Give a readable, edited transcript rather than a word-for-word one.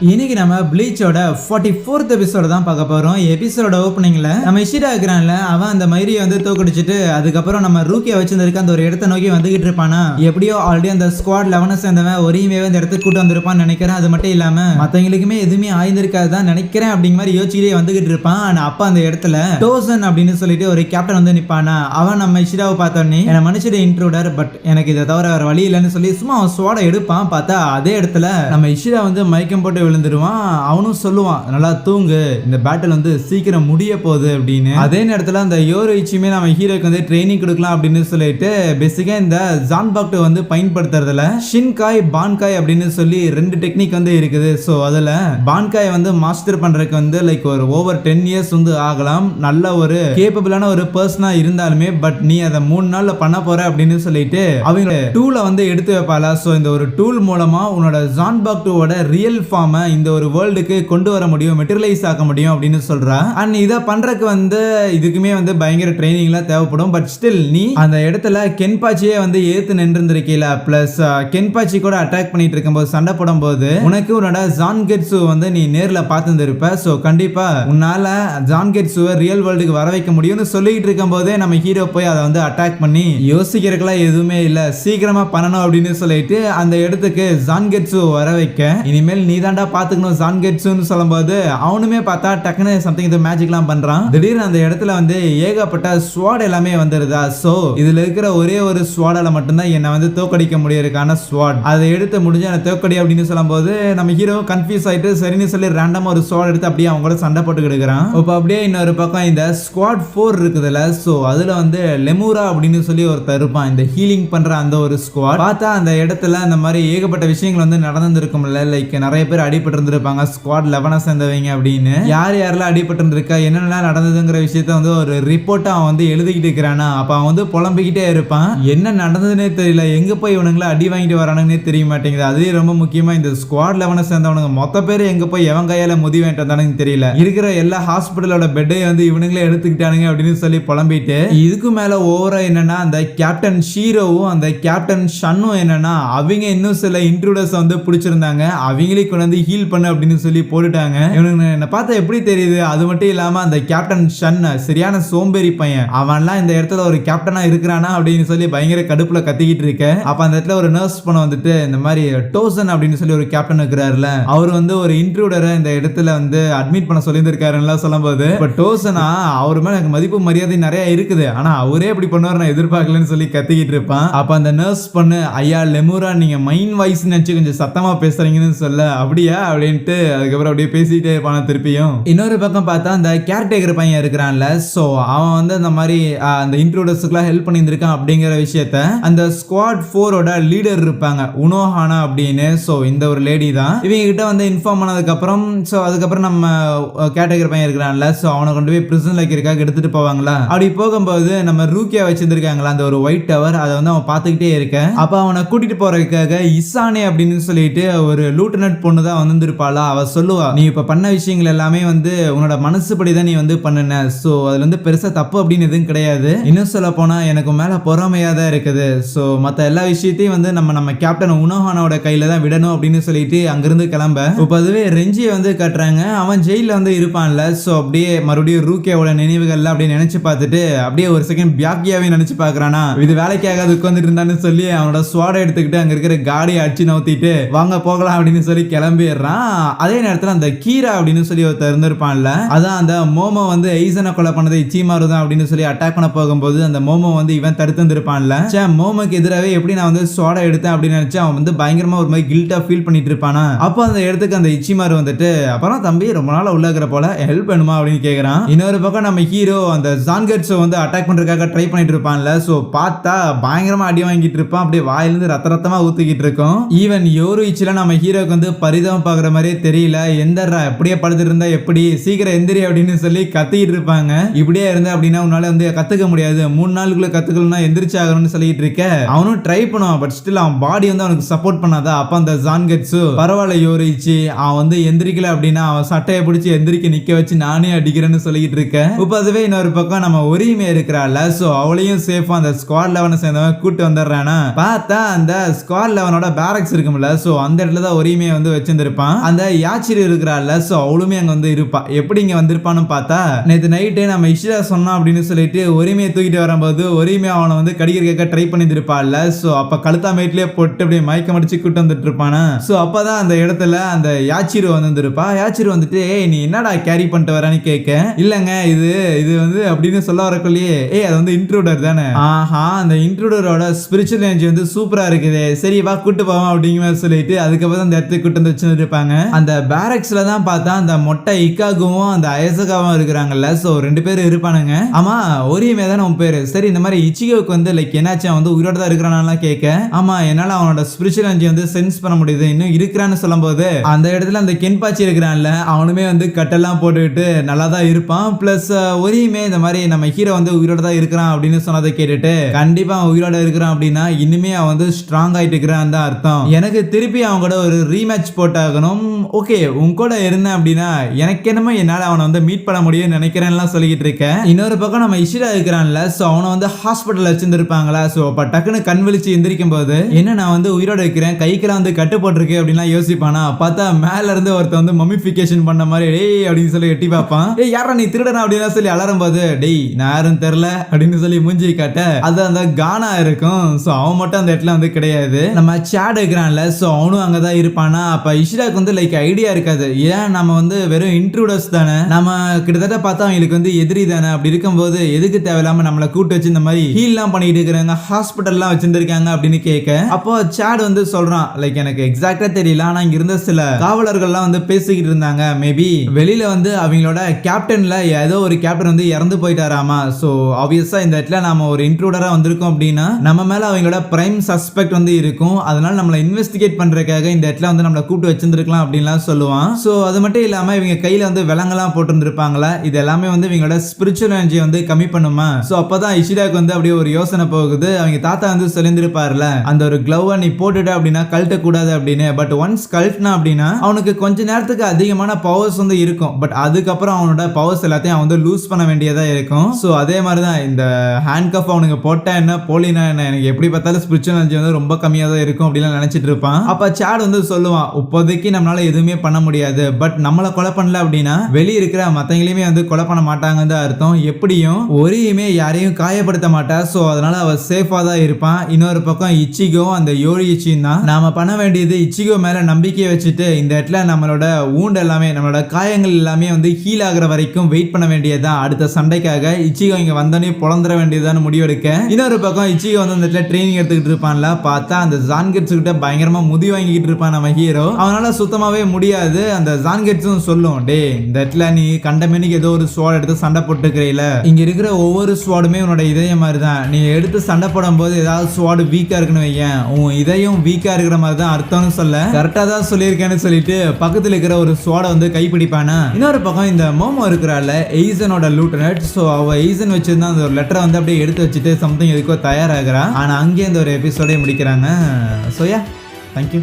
இன்னைக்கு நம்ம ப்ளீச்சோட 44th எபிசோட தான் பார்க்க போறோம். எபிசோட ஓப்பனிங்ல நம்ம இஷிடா இருக்கிறான்ல, அவன் அந்த மயிரியை வந்து தோக்கடிச்சிட்டு அதுக்கப்புறம் நம்ம ரூக்கியா வச்சிருந்திருக்க அந்த ஒரு இடத்த நோக்கி வந்துகிட்டு இருப்பானா. எப்படியோ ஆல்ரெடி அந்த ஸ்குவாட் 11 சேர்ந்தவன் ஒரேமே இந்த இடத்துக்கு கூட்டு வந்திருப்பான்னு நினைக்கிறேன். அது மட்டும் இல்லாம மத்தவங்களுக்குமே எதுவுமே ஆயிருக்காதுதான் நினைக்கிறேன் அப்படிங்கிற மாதிரி யோசிச்சுட்டே வந்துகிட்டு இருப்பான். ஆனா அப்ப அந்த இடத்துல டோசன் அப்படின்னு சொல்லிட்டு ஒரு கேப்டன் வந்து நிப்பானா. அவன் நம்ம இஷிடாவை பார்த்தோன்னே என்ன மனுஷன் இன்ட்ரூடர், பட் எனக்கு இதை தவிர வேற வழி இல்லைன்னு சொல்லி சும்மா அவன் ஸ்வாட எடுப்பான். பார்த்தா அதே இடத்துல நம்ம இஷிடா வந்து மயக்கம் போட்டு விழுந்துருவான். அவனும் சொல்லுவான், நல்லா தூங்கு, இந்த பேட்டில் வந்து சீக்கிரம் முடிய போகுது அப்படின்னு. அதே நேரத்தில் அந்த யோரோயிச்சியுமே நம்ம ஹீரோக்கு வந்து ட்ரைனிங் கொடுக்கலாம் அப்படின்னு சொல்லிட்டு பேசிக்கா இந்த ஜான்பாக்ட் வந்து பயன்படுத்துறதுல ஷின்காய் பான்காய் அப்படின்னு சொல்லி 2 டெக்னிக் வந்து இருக்குது. ஸோ அதில் பான்காய் வந்து மாஸ்டர் பண்றதுக்கு வந்து லைக் ஒரு ஓவர் 10 இயர்ஸ் வந்து ஆகலாம். நல்ல ஒரு கேப்பபிளான ஒரு பர்சனா இருந்தாலுமே பட் நீ அதை 3 நாள்ல பண்ண போற அப்படின்னு சொல்லிட்டு அவங்க டூலை வந்து எடுத்து வைப்பாளா. ஸோ இந்த ஒரு டூல் மூலமா உன்னோட ஜான்பாக்டோட ரியல் ஃபார்மை இந்த ஒரு வேர்ல்டுக்கு கொண்டு வர முடியும், மெட்டீரியலைஸ் ஆக்க முடியும் அப்படின்னு சொல்றா. அண்ட் இதை பண்றதுக்கு வந்து இதுக்குமே வந்து பயங்கர ட்ரைனிங்லாம் தேவைப்படும். பட் ஸ்டில் நீ அந்த இடத்துல கென்பாச்சியே வந்து ஏத்து நின்றுருக்கீல, பிளஸ் கென்பாச்சி கூட அட்டாக் பண்ணிட்டு இருக்கும்போது சண்டை போடும்போது உனக்கு உன்னோட ஜான்கெட்சு வந்து நீ நேர்ல பார்த்துருப்ப. ஸோ கண்டிப்பா உன்னால ஜான்கெட்சுவை ரியல் வேர்ல்டுக்கு வர வைக்க முடியும்னு சொல்லிட்டு இருக்கும் போதே நம்ம ஹீரோ போய் அதை வந்து அட்டாக் பண்ணி யோசிக்கிறதுக்கெல்லாம் எதுவுமே இல்ல, சீக்கிரமா பண்ணணும் அப்படின்னு சொல்லிட்டு அந்த இடத்துக்கு ஜான்கெட்சு வர வைக்க, இனிமேல் நீ தாண்டா பாத்துக்கணும் ஜான்கெட்சுன்னு சொல்லும்போது அவனுமே பார்த்தா டக்குன்னு சம்திங் இது மேஜிக்லாம் பண்றான். திடீர்னு அந்த இடத்துல வந்து ஏகப்பட்ட ஸ்வாட் எல்லாமே வந்துருதா. சோ இதுல இருக்கிற ஒரே ஒரு ஸ்வாடால மட்டும்தான் என்ன வந்து தோக்கடிக்க முடியறதுக்கான ஸ்வாட், அதை எடுத்து முடிஞ்ச என்ன தோக்கடி அப்படின்னு சொல்லும்போது நம்ம ஹீரோ கன்ஃபியூஸ் ஆயிட்டு சரின்னு சொல்லி ரேண்டமா ஒரு ஸ்வாட் எடுத்து அப்படியே அவங்க கூட சண்டை போட்டு கிடுக்கிறான். இப்போ அப்படியே இன்னொரு பக்கம் இந்த ஸ்குவாட் 4 இருக்குதுல்ல, சோ அதுல வந்து லெமூரா அப்படின்னு சொல்லி ஒருத்தர் இருப்பான், இந்த ஹீலிங் பண்ற அந்த ஒரு ஸ்குவாட். பார்த்தா அந்த இடத்துல அந்த மாதிரி ஏகப்பட்ட விஷயங்கள் வந்து நடந்துருக்கும்ல, லைக் நிறைய பேர் அடிபட்டு இருந்திருப்பாங்க ஸ்குவாட் 11 சேர்ந்தவங்க அப்படின்னு. யார் யாரெல்லாம் அடிபட்டு இருந்திருக்கா, என்னென்னலாம் நடந்ததுங்கிற விஷயத்த வந்து ஒரு ரிப்போர்ட்டா அவன் வந்து எழுதிக்கிட்டு இருக்கிறானா. அப்ப அவன் வந்து புலம்பிக்கிட்டே இருப்பான், என்ன நடந்ததுன்னே தெரியல, எங்க போய் இவனுங்களை அடி வாங்கிட்டு வரானுன்னே தெரிய மாட்டேங்குது. அதே ரொம்ப முக்கியமா இந்த ஸ்குவாட் 11 சேர்ந்தவனுங்க மொத்த பேர் எங்க போய் எவன் கையால முதி வாங்கிட்டு வந்தானுங்க தெரியல, இருக்கிற எல்லா ஹாஸ்பிட்டலோட பெட்டை வந்து இவனுங்களே எடுத்துக்கிட்டானுங்க அப்படின்னு சொல்லி புலம்பிட்டு, இதுக்கு மேல ஓவரா என்னன்னா அந்த கேப்டன் ஷீரோவும் அந்த கேப்டன் ஷன்னும் என்னன்னா அவங்க இன்னும் சில இன்ட்ரூடர்ஸ் வந்து பிடிச்சிருந்தாங்க, அவங்களே கொண்டு வந்து ஹீல் பண்ணு அப்படின்னு சொல்லி போட்டுட்டாங்க. இவனுக்கு என்ன பார்த்தா எப்படி தெரியுது. அது மட்டும் இல்லாம அந்த கேப்டன் ஷன் சரியான சோம்பேறி பையன், அவன்லாம் இந்த இடத்துல ஒரு கேப்டனா இருக்கிறானா அப்படின்னு சொல்லி பயங்கர கடுப்புல கத்திக்கிட்டு இருக்க. அப்ப அந்த இடத்துல ஒரு நர்ஸ் பண்ண வந்துட்டு இந்த மாதிரி டோசன் அப்படின்னு சொல்லி ஒரு கேப்டன் இருக்கிறாருல, அவர் வந்து ஒரு இன்ட்ரூடரை இந்த இடத்துல வந்து அட்மிட் பண்ண சொல்லியிருக்காருன்னு சொல்லும்போது, இப்ப டோசனா அவர் மேல எனக்கு மதிப்பு மரியாதை நிறைய இருக்குது, ஆனா அவரே இப்படி பண்ணுவார் நான் எதிர்பார்க்கலன்னு சொல்லி கத்திக்கிட்டு இருப்பான். அப்ப அந்த நர்ஸ் பண்ணு, ஐயா லெமூரா நீங்க மைண்ட் வாய்ஸ் நினைச்சு கொஞ்சம் சத்தமா பேசுறீங்கன்னு சொல்ல, அப்படியா அப்படின்ட்டு அதுக்கப்புறம் அப்படியே பேசிட்டே இருப்பான திருப்பியும். இன்னொரு பக்கம் பார்த்தா அந்த கேர்டேக்கர் பையன் இருக்கிறான்ல, சோ அவன் வந்து அந்த மாதிரி அந்த இன்ட்ரூடர்ஸ்க்குலாம் ஹெல்ப் பண்ணியிருக்கான் அப்படிங்கிற விஷயத்த அந்த ஸ்குவாட் 4ஓட லீடர் இருப்பாங்க உனோஹானா அப்படின்னு. சோ இந்த ஒரு லேடி தான் இவங்க கிட்ட வந்து இன்ஃபார்ம் பண்ணதுக்கு அப்புறம், சோ அதுக்கப்புறம் நம்ம கேர்டேக்கர் பையன் இருக்கிறான்ல, சோ அவனை கொண்டு போய் பிரிசன் லைக்கிறதுக்காக எடுத்துட்டு போவாங்களா. அப்படி போகும்போது நம்ம ரூக்கியா வச்சிருந்திருக்காங்களா அந்த ஒரு ஒயிட் டவர், அதை வந்து அவன் பார்த்துக்கிட்டே இருக்க. அப்ப அவனை கூட்டிட்டு போறதுக்காக இசானே அப்படின்னு சொல்லிட்டு ஒரு லூட்டனட் பொண்ணு தான் வந்திருப்பாளா. அவ சொல்லுவா, நீ இப்ப பண்ண விஷயங்கள் எல்லாமே வந்து உன்னோட மனசுப்படி தான் நீ வந்து பண்ணுன, சோ அதுல வந்து பெருசா தப்பு அப்படின்னு எதுவும் கிடையாது, இன்னும் சொல்ல போனா எனக்கு மேல பொறாமையா தான் இருக்குது, சோ மத்த எல்லா விஷயத்தையும் வந்து நம்ம கேப்டன் உனோஹானோட கையில தான் விடணும் அப்படின்னு சொல்லிட்டு அங்கிருந்து கிளம்ப. இப்ப அதுவே ரெஞ்சியை வந்து கட்டுறாங்க, அவன் ஜெயில வந்து இருப்பான்ல, சோ அப்படியே மறுபடியும் ரூக்கியாவோட நினைவுகள்லாம் அப்படியே நினைச்சு பார்த்துட்டு அப்படியே ஒரு செகண்ட் பியாக்கியாவே நினைச்சு பாக்குறானா, இது வேலைக்காக உட்கார்ந்துட்டு இருந்தான்னு சொல்லி அவனோட ஸ்வாடை எடுத்துக்கிட்டு அங்க இருக்கிற காடியை அடிச்சு நவுத்திட்டு வாங்க போகலாம் அப்படின்னு சொல்லி கிளம்பிடுறான். அதே நேரத்தில் அந்த கீரா அப்படின்னு சொல்லி ஒருத்தர் இருந்திருப்பான்ல, அதான் அந்த மோமோ வந்து எய்சனை கொலை பண்ணது இச்சிமாரு தான் அப்படின்னு சொல்லி அட்டாக் பண்ண போகும்போது அந்த மோமோ வந்து இவன் தடுத்து இருப்பான்ல, மோமோக்கு எதிராகவே எப்படி நான் வந்து சோடா எடுத்தேன் அப்படின்னு நினைச்சு அவன் வந்து பயங்கரமா ஒரு மாதிரி கில்ட்டா ஃபீல் பண்ணிட்டு இருப்பானா. அப்போ அந்த இடத்துக்கு அந்த இச்சிமாரு வந்துட்டு, அப்புறம் தம்பி ரொம்ப நாள் உள்ள இருக்கிற போல ஹெல்ப் வேணுமா அப்படின்னு கேட்கறான். இன்னொரு பக்கம் நம்ம ஹீரோ அந்த ஜான்கெட்ஸை வந்து அட்டாக் பண்றதுக்காக ட்ரை பண்ணிட்டு இருப்பான்ல, சோ பார்த்தா பயங்கரமா அடி வாங்கிட்டு இருப்பான், அப்படியே வாயிலிருந்து ரத்தமா ஊத்திக்கிட்டு இருக்கும். ஈவன் யோருயிச்சில நம்ம ஹீரோக்கு வந்து பரிதாபம் பாக்குற மாதிரியே தெரியல, எந்தரா எப்படியே படுத்துட்டு இருந்தா எப்படி, சீக்கிரம் எந்திரி அப்படின்னு சொல்லி கத்திட்டு இருப்பாங்க. இப்படியே இருந்தா அப்படின்னா உன்னால வந்து கத்துக்க முடியாது, 3 நாளுக்குள்ள கத்துக்கணும்னா எந்திரிச்சு ஆகணும்னு சொல்லிட்டு இருக்க. அவனும் ட்ரை பண்ணுவான், பட் ஸ்டில் அவன் பாடி வந்து அவனுக்கு சப்போர்ட் பண்ணாதா. அப்ப அந்த ஜான்கெட்சு பரவாயில்ல யோரிச்சு, அவன் வந்து எந்திரிக்கல அப்படின்னா அவன் சட்டையை பிடிச்சி எந்திரிக்க நிக்க வச்சு நானே அடிக்கிறேன்னு சொல்லிட்டு இருக்கேன். இப்ப அதுவே இன்னொரு பக்கம் நம்ம ஒரியுமே இருக்கிறாள், சோ அவளையும் சேஃபா அந்த ஸ்குவாட் 11 சேர்ந்தவன் கூட்டு வந்துடுறானா. பார்த்தா அந்த ஸ்குவாட் 11ஓட பேரக்ஸ் இருக்கும்ல, சோ அந்த இடத்துல தான் ஒரியுமே வந்து வச்சிருந்திருப்பான். வந்திருப்பான். அந்த யாச்சிரி இருக்கிறாள், சோ அவளுமே அங்க வந்து இருப்பா. எப்படி இங்க வந்திருப்பான்னு பார்த்தா, நேத்து நைட்டே நம்ம இஷிரா சொன்னா அப்படின்னு சொல்லிட்டு ஒரிமையை தூக்கிட்டு வரும்போது ஒரிமை அவனை வந்து கடிக்கிறதுக்காக ட்ரை பண்ணிருப்பாள். சோ அப்ப கழுத்தா மேட்லயே போட்டு அப்படியே மயக்கம் அடிச்சு கூட்டு வந்துட்டு இருப்பானா. சோ அப்பதான் அந்த இடத்துல அந்த யாச்சிரு வந்துருப்பா. யாச்சிரு வந்துட்டு நீ என்னடா கேரி பண்ணிட்டு வரன்னு கேட்க, இல்லங்க இது வந்து அப்படின்னு சொல்ல வரக்குள்ளேயே அது வந்து இன்ட்ரூடர் தானே. ஆஹா, அந்த இன்ட்ரூடரோட ஸ்பிரிச்சுவல் எனர்ஜி வந்து சூப்பரா இருக்குது, சரி வா கூட்டு போவோம் அப்படிங்கிற மாதிரி சொல்லிட்டு அதுக்கப்புறம் அந்த இடத்துக்கு கூட்டு வந்து வச்சுருப்பாங்க. அந்த பேரக்ஸ்ல தான் பார்த்தா அந்த மொட்டை இக்காகவும் அந்த அயசகாவும் இருக்கிறாங்கல்ல. சோ 2 பேரும் இருப்பானுங்க. ஆமா, ஒரியுமே தானே உன் பேரு. சரி, இந்த மாதிரி இச்சிகோக்கு வந்து லைக் என்னாச்சு, வந்து உயிரோட தான் இருக்கிறான்லாம் கேட்க, ஆமா என்னால அவனோட ஸ்பிரிச்சுவல் எனர்ஜி வந்து சென்ஸ் பண்ண முடியுது, இன்னும் இருக்கிறான்னு சொல்லும் போது அந்த இடத்துல அந்த கென்பாச்சி இருக்கிறான்ல, அவனுமே வந்து கட்டெல்லாம் போட்டுக்கிட்டு நல்லா தான் இருப்பான். பிளஸ் ஒரியுமே இந்த மாதிரி நம்ம ஹீரோ வந்து உயிரோட தான் இருக்கிறான் அப்படின்னு சொன்னதை கேட்டுட்டு, கண்டிப்பா அவன் உயிரோட இருக்கிறான் அப்படின்னா இனிமே அவன் வந்து ஸ்ட்ராங் ஆயிட்டு இருக்கிறான் தான் அர்த்தம். எனக்கு திருப்பி அவன் கூட ஒரு ரீமேட்ச் போட்டாகணும். ஓகே, உன் கூட இருந்தேன் அப்படின்னா எனக்கு என்னமோ என்னால அவனை வந்து மீட் பண்ண முடியும் நினைக்கிறேன்லாம் சொல்லிக்கிட்டு இருக்கேன். இன்னொரு பக்கம் நம்ம இஷிரா இருக்கிறான்ல, சோ அவனை வந்து ஹாஸ்பிட்டல் வச்சிருந்திருப்பாங்களா. சோ அப்ப டக்குன்னு கண் விழிச்சு எந்திரிக்கும் போது என்ன நான் வந்து உயிரோட இருக்கிறேன், கைக்கெல்லாம் வந்து கட்டு போட்டிருக்கேன் அப்படின்லாம் யோசிப்பானா. பார்த்தா மேல இருந்து ஒருத்த வந்து மம்மிஃபிகேஷன் பண்ண மாதிரி டேய் அப்படின்னு சொல்லி எட்டி பார்ப்பான். ஏய் யாரா நீ திருடனா அப்படின்னு சொல்லி அலறும் போது, டேய் நான் யாரும் தெரியல அப்படின்னு சொல்லி மூஞ்சி காட்ட அது அந்த கானா இருக்கும். சோ அவன் மட்டும் அந்த இடத்துல வந்து கிடையாது. நம்ம சாட் இருக்கிறான்ல, சோ அவனும் அங்கதான் இருப்பானா. அப்ப இஷிராக்கு வந்து லைக் ஐடியா இருக்காது, ஏன் நம்ம வந்து வெறும் இன்ட்ரூடர்ஸ் தானே, நம்ம கிட்டத்தட்ட பார்த்தா அவங்களுக்கு வந்து எதிரி தானே, அப்படி இருக்கும்போது எதுக்கு தேவையில்லாம நம்மளை கூட்டு வச்சு இந்த மாதிரி ஹீல்லாம் பண்ணிட்டு இருக்கிறாங்க, ஹாஸ்பிட்டல்லாம் வச்சிருந்திருக்காங்க அப்படின்னு கேட்க, அப்போ சாட் வந்து சொல்றான் லைக் எனக்கு எக்ஸாக்டா தெரியல, ஆனா இங்க இருந்த சில காவலர்கள்லாம் வந்து பேசிக்கிட்டு இருந்தாங்க, மேபி வெளியில வந்து அவங்களோட கேப்டன்ல ஏதோ ஒரு கேப்டன் வந்து இறந்து போயிட்டாராமா. சோ ஆப்வியஸா இந்த இடத்துல நாம ஒரு இன்ட்ரூடரா வந்திருக்கோம் அப்படின்னா நம்ம மேல அவங்களோட பிரைம் சஸ்பெக்ட் வந்து இருக்கும், அதனால நம்மளை இன்வெஸ்டிகேட் பண்றதுக்காக இந்த இடத்துல வந்து நம்மளை கூப்பிட்டு வச்சிருந்திருக்கலாம் அப்படின்லாம் சொல்லுவான். சோ அது மட்டும் இல்லாம இவங்க கையில வந்து விலங்கெல்லாம் போட்டுருந்துருப்பாங்களா, இது எல்லாமே வந்து இவங்களோட ஸ்பிரிச்சுவல் எனர்ஜி வந்து கம்மி பண்ணுமா. சோ அப்பதான் இஷிடாக்கு வந்து அப்படியே ஒரு யோசனை போகுது. அவங்க தாத்தா வந்து சொல்லியிருந்திருப்பாருல, அந்த ஒரு கிளவ் நீ போட்டுட்ட அப்படின்னா கழட்ட கூடாது அப்படின்னு. பட் ஒன்ஸ் கழட்டினா அப்படின்னா அவனுக்கு கொஞ்ச நேரத்துக்கு அதிகமான பவர்ஸ் வந்து இருக்கும், பட் அதுக்கப்புறம் அவனோட பவர்ஸ் எல்லாத்தையும் அவன் வந்து லூஸ் பண்ண வேண்டியதா இருக்கும். சோ அதே மாதிரிதான் இந்த ஹேண்ட் கஃப் அவனுக்கு போட்டா என்ன போலினா என்ன, எனக்கு எப்படி பார்த்தாலும் ஸ்பிரிச்சுவல் எனர்ஜி வந்து ரொம்ப கம்மியா தான் இருக்கும் அப்படின்னு நினைச்சிட்டு இருப்பான். அப்ப சாட் வந்து சொல்லுவான், இப்போதைக்கு நம்மளால எதுவுமே பண்ண முடியாது, பட் நம்மளை கொலை பண்ணல அப்படின்னா வெளியே இருக்கிற மத்தவங்களையுமே வந்து கொலை பண்ண மாட்டாங்கன்னு அர்த்தம். எப்படியும் ஒரியுமே யாரையும் காயப்படுத்த மாட்டா, சோ அதனால அவ சேஃபா தான் இருப்பான். இன்னொரு பக்கம் இச்சிகோ அந்த யோரி இச்சின் தான். நாம பண்ண வேண்டியது இச்சிகோ மேல நம்பிக்கையை வச்சுட்டு இந்த இடத்துல நம்மளோட ஊண்டு எல்லாமே நம்மளோட காயங்கள் எல்லாமே வந்து ஹீல் ஆகுற வரைக்கும் வெயிட் பண்ண வேண்டியதுதான். அடுத்த சண்டைக்காக இச்சிகோ இங்க வந்தோடனே பொழந்துட வேண்டியதான்னு முடிவெடுக்க, இன்னொரு பக்கம் இச்சிகோ வந்து அந்த இடத்துல ட்ரைனிங் எடுத்துக்கிட்டு இருப்பான்ல, பார்த்தா அந்த ஜான்கெட்ஸ் கிட்ட பயங்கரமா முதி வாங்கிட்டு இருப்பான் நம்ம ஹீரோ. அவனால சுத்தமாவே முடியாது. அந்த ஜான்கெட்ஸும் சொல்லும், டே இந்த இடத்துல நீ கண்டமேனிக்கு ஏதோ ஒரு ஸ்வாட் எடுத்து சண்டை போட்டுக்கிறீல, இங்க இருக்கிற ஒவ்வொரு ஸ்வாடுமே உன்னோட இதயம் மாதிரி தான், நீ எடுத்து சண்டை போடும் போது ஏதாவது ஸ்வாடு வீக்கா இருக்குன்னு வையன், உன் இதயம் வீக்கா இருக்கிற மாதிரி தான் அர்த்தம்னு சொல்ல கரெக்டா தான் சொல்லியிருக்கேன்னு சொல்லிட்டு பக்கத்துல இருக்கிற ஒரு ஸ்வாடை வந்து கைப்பிடிப்பானா. இன்னொரு பக்கம் இந்த மோமோ இருக்கிறாள் எய்சனோட லூட்டனட், சோ அவ எய்சன் வச்சிருந்தா அந்த ஒரு லெட்டரை வந்து அப்படியே எடுத்து வச்சுட்டு சம்திங் எதுக்கோ தயாராகிறா. ஆனா அங்கேயே இந்த ஒரு எபிசோடே முடிக்கிறாங்க. So yeah, thank you.